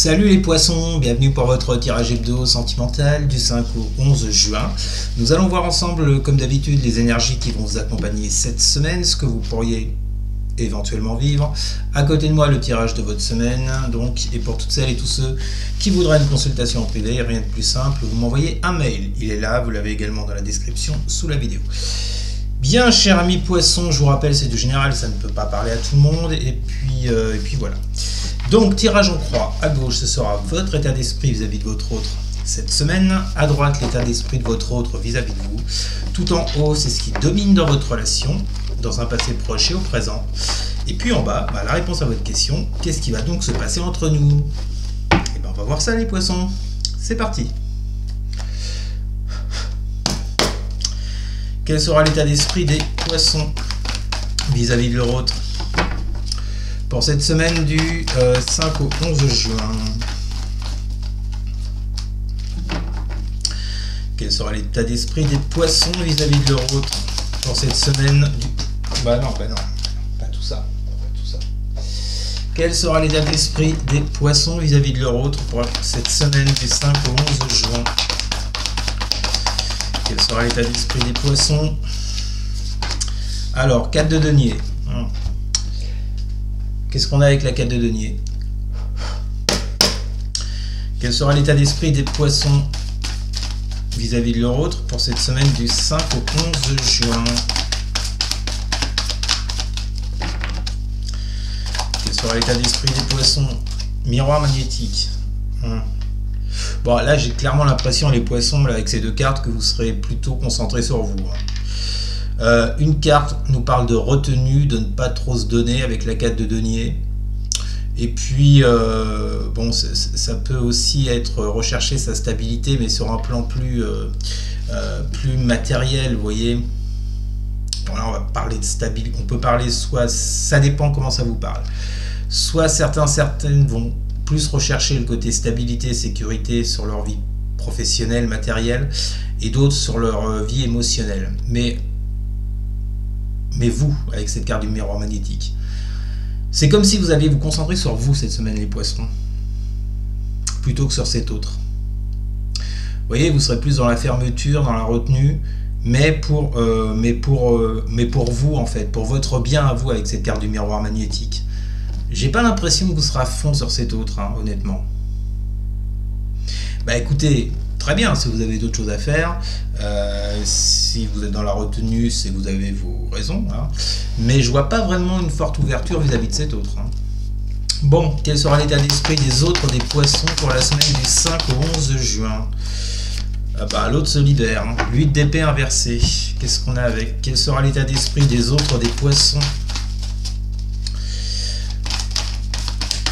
Salut les poissons, bienvenue pour votre tirage hebdo sentimental du 5 au 11 juin. Nous allons voir ensemble, comme d'habitude, les énergies qui vont vous accompagner cette semaine, ce que vous pourriez éventuellement vivre. À côté de moi, le tirage de votre semaine, donc, et pour toutes celles et tous ceux qui voudraient une consultation en privé, rien de plus simple, vous m'envoyez un mail. Il est là, vous l'avez également dans la description sous la vidéo. Bien, cher ami poisson, je vous rappelle, c'est du général, ça ne peut pas parler à tout le monde, et puis voilà. Donc, tirage en croix, à gauche, ce sera votre état d'esprit vis-à-vis de votre autre cette semaine. À droite, l'état d'esprit de votre autre vis-à-vis de vous. Tout en haut, c'est ce qui domine dans votre relation, dans un passé proche et au présent. Et puis en bas, la réponse à votre question, qu'est-ce qui va donc se passer entre nous? Et bien, on va voir ça, les poissons. C'est parti. Quel sera l'état d'esprit des poissons vis-à-vis de leur autre pour cette semaine du 5 au 11 juin? Quel sera l'état d'esprit des poissons vis-à-vis de leur autre pour cette semaine du... Bah non, pas tout ça. Quel sera l'état d'esprit des poissons vis-à-vis de leur autre pour cette semaine du 5 au 11 juin? Quel sera l'état d'esprit des poissons? Alors, 4 de denier. Qu'est-ce qu'on a avec la 4 de denier? Quel sera l'état d'esprit des poissons vis-à-vis de leur autre pour cette semaine du 5 au 11 juin? Quel sera l'état d'esprit des poissons? Miroir magnétique. Bon, là, j'ai clairement l'impression, les poissons, là, avec ces deux cartes, que vous serez plutôt concentrés sur vous. Une carte nous parle de retenue, de ne pas trop se donner avec la 4 de denier. Et puis, bon, ça peut aussi être rechercher sa stabilité, mais sur un plan plus matériel, vous voyez. Bon, là, on va parler de stabilité. On peut parler soit, ça dépend comment ça vous parle. Soit certaines vont plus rechercher le côté stabilité, sécurité sur leur vie professionnelle, matérielle, et d'autres sur leur vie émotionnelle. Mais vous, avec cette carte du miroir magnétique, c'est comme si vous alliez vous concentrer sur vous cette semaine, les poissons, plutôt que sur cet autre. Vous voyez, vous serez plus dans la fermeture, dans la retenue, mais pour vous, en fait, pour votre bien à vous, avec cette carte du miroir magnétique. J'ai pas l'impression que vous serez à fond sur cet autre, honnêtement. Bah écoutez, très bien, si vous avez d'autres choses à faire, si vous êtes dans la retenue, c'est que vous avez vos raisons, mais je vois pas vraiment une forte ouverture vis-à-vis de cet autre. Bon, quel sera l'état d'esprit des autres des poissons pour la semaine du 5 au 11 juin? L'autre se libère, 8 d'épée inversée. Qu'est-ce qu'on a avec? Quel sera l'état d'esprit des autres des poissons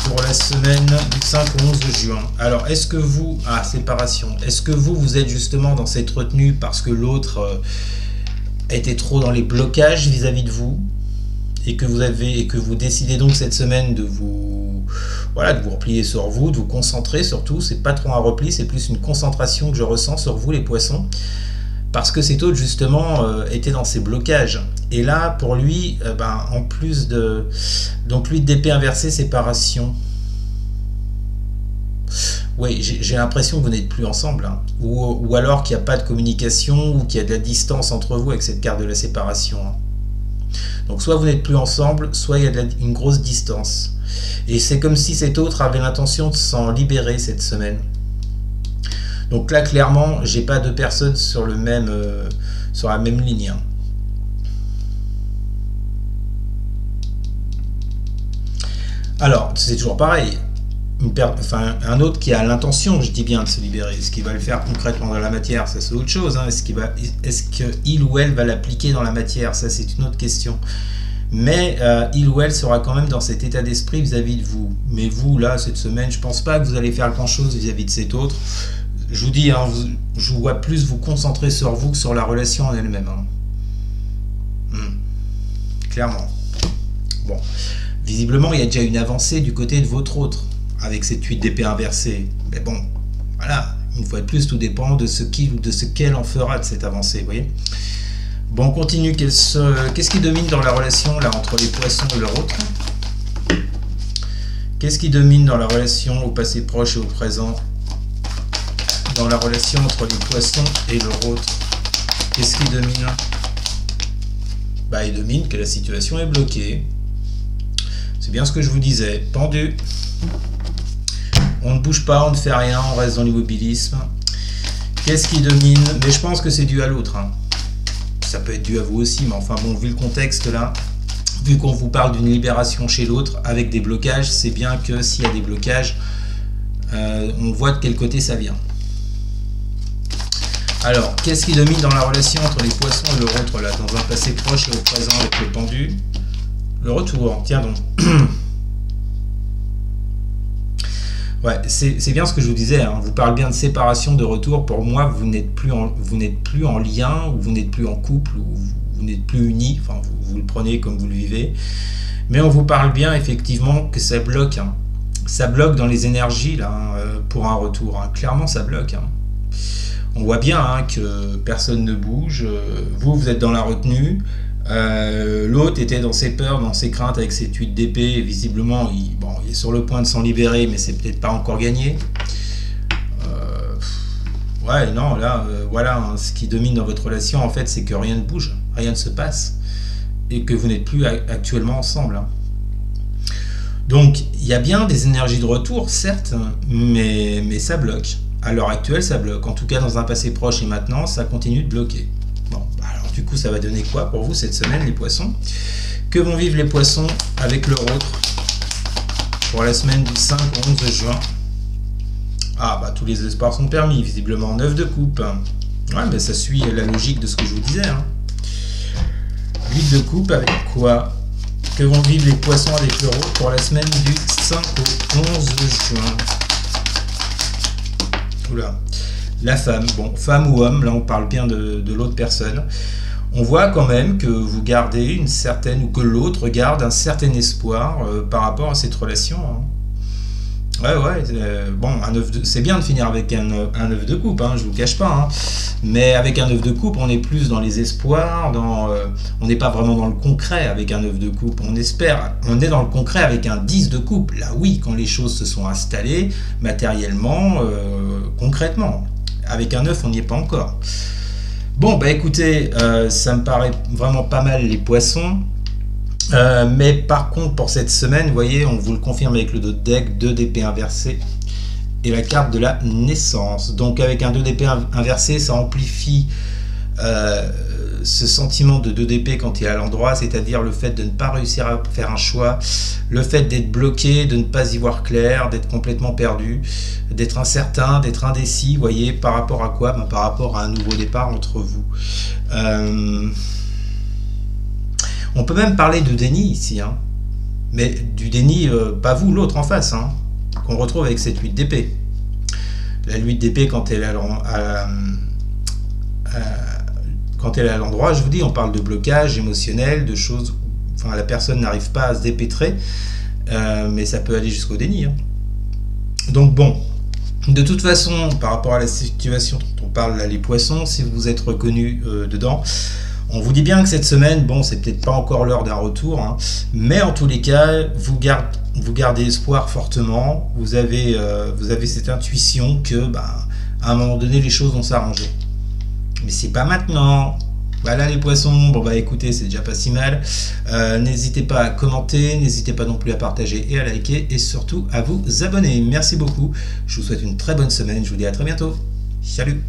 pour la semaine du 5 au 11 juin. Alors, est-ce que vous... séparation. Est-ce que vous êtes justement dans cette retenue parce que l'autre était trop dans les blocages vis-à-vis de vous et que vous décidez donc cette semaine de vous replier sur vous, de vous concentrer surtout. C'est pas trop un repli, c'est plus une concentration que je ressens sur vous, les poissons, parce que cet autre justement était dans ces blocages. Et là, pour lui, en plus de... Donc, 8 d'épée inversée, séparation. Oui, j'ai l'impression que vous n'êtes plus ensemble. Ou alors qu'il n'y a pas de communication, ou qu'il y a de la distance entre vous avec cette carte de la séparation. Donc, soit vous n'êtes plus ensemble, soit il y a une grosse distance. Et c'est comme si cet autre avait l'intention de s'en libérer cette semaine. Donc là, clairement, j'ai pas deux personnes sur la même ligne. Alors, c'est toujours pareil. Un autre qui a l'intention, je dis bien, de se libérer. Est-ce qu'il va le faire concrètement dans la matière? Ça, c'est autre chose. Est-ce qu'il ou elle va l'appliquer dans la matière? Ça, c'est une autre question. Mais il ou elle sera quand même dans cet état d'esprit vis-à-vis de vous. Mais vous, là, cette semaine, je pense pas que vous allez faire grand-chose vis-à-vis de cet autre. Je vous dis, je vous vois plus vous concentrer sur vous que sur la relation en elle-même. Clairement. Bon. Visiblement, il y a déjà une avancée du côté de votre autre, avec cette 8 d'épée inversée. Mais bon, voilà, une fois de plus, tout dépend de ce qu'il ou de ce qu'elle en fera de cette avancée, vous voyez. Bon, on continue. Qu'est-ce qui domine dans la relation là entre les poissons et leur autre? Qu'est-ce qui domine dans la relation au passé proche et au présent? Dans la relation entre les poissons et leur hôte, qu'est-ce qui domine? Bah, il domine que la situation est bloquée. C'est bien ce que je vous disais. Pendu. On ne bouge pas, on ne fait rien, on reste dans l'immobilisme. Qu'est-ce qui domine? Mais je pense que c'est dû à l'autre. Hein. Ça peut être dû à vous aussi, mais enfin bon, vu le contexte là, vu qu'on vous parle d'une libération chez l'autre avec des blocages, c'est bien que s'il y a des blocages, on voit de quel côté ça vient. Alors, qu'est-ce qui domine dans la relation entre les poissons et leur autre là, dans un passé proche et au présent avec le pendu? Le retour, tiens donc. Ouais, c'est bien ce que je vous disais, hein. On vous parle bien de séparation, de retour. Pour moi, vous n'êtes plus en lien, ou vous n'êtes plus en couple, ou vous n'êtes plus unis. Enfin, vous le prenez comme vous le vivez. Mais on vous parle bien, effectivement, que ça bloque. Hein. Ça bloque dans les énergies, là, hein, pour un retour. Hein. Clairement, ça bloque. Hein. On voit bien hein, que personne ne bouge. Vous êtes dans la retenue. L'autre était dans ses peurs, dans ses craintes avec cette 8 d'épée. Visiblement, il est sur le point de s'en libérer, mais c'est peut-être pas encore gagné. Ouais, non, là, voilà, hein, ce qui domine dans votre relation, en fait, c'est que rien ne bouge, rien ne se passe, et que vous n'êtes plus actuellement ensemble. Hein. Donc, il y a bien des énergies de retour, certes, mais ça bloque. À l'heure actuelle, ça bloque. En tout cas, dans un passé proche et maintenant, ça continue de bloquer. Bon, alors du coup, ça va donner quoi pour vous cette semaine, les poissons? Que vont vivre les poissons avec leur autre pour la semaine du 5 au 11 juin? Ah, bah tous les espoirs sont permis, visiblement 9 de coupe. Ouais, mais ça suit la logique de ce que je vous disais. Hein. 8 de coupe avec quoi? Que vont vivre les poissons avec leur autre pour la semaine du 5 au 11 juin? Oula. La femme, bon, femme ou homme, là on parle bien de l'autre personne. On voit quand même que vous gardez une certaine, ou que l'autre garde un certain espoir par rapport à cette relation. Hein. Ouais, bon, c'est bien de finir avec un 9 de coupe, hein, je vous cache pas. Hein. Mais avec un 9 de coupe, on est plus dans les espoirs, on n'est pas vraiment dans le concret avec un 9 de coupe. On est dans le concret avec un 10 de coupe. Là oui, quand les choses se sont installées, matériellement, concrètement. Avec un 9, on n'y est pas encore. Bon, bah écoutez, ça me paraît vraiment pas mal les poissons. Mais par contre, pour cette semaine, vous voyez, on vous le confirme avec le 2 de deck, 2 d'épée inversée et la carte de la naissance. Donc avec un 2 d'épée inversé, ça amplifie ce sentiment de 2 d'épée quand il est à l'endroit, c'est-à-dire le fait de ne pas réussir à faire un choix, le fait d'être bloqué, de ne pas y voir clair, d'être complètement perdu, d'être incertain, d'être indécis, vous voyez, par rapport à quoi? Ben, par rapport à un nouveau départ entre vous. On peut même parler de déni ici, hein. Mais du déni, pas vous, l'autre en face, hein, qu'on retrouve avec cette 8 d'épée. La 8 d'épée, quand elle est à l'endroit, je vous dis, on parle de blocage émotionnel, de choses, enfin la personne n'arrive pas à se dépêtrer, mais ça peut aller jusqu'au déni. Hein. Donc bon, de toute façon, par rapport à la situation dont on parle là, les poissons, si vous êtes reconnus dedans, on vous dit bien que cette semaine, bon, c'est peut-être pas encore l'heure d'un retour, hein, mais en tous les cas, vous gardez espoir fortement, vous avez cette intuition que, bah, à un moment donné, les choses vont s'arranger. Mais c'est pas maintenant. Voilà les poissons, bon bah écoutez, c'est déjà pas si mal. N'hésitez pas à commenter, n'hésitez pas non plus à partager et à liker, et surtout à vous abonner. Merci beaucoup, je vous souhaite une très bonne semaine, je vous dis à très bientôt. Salut!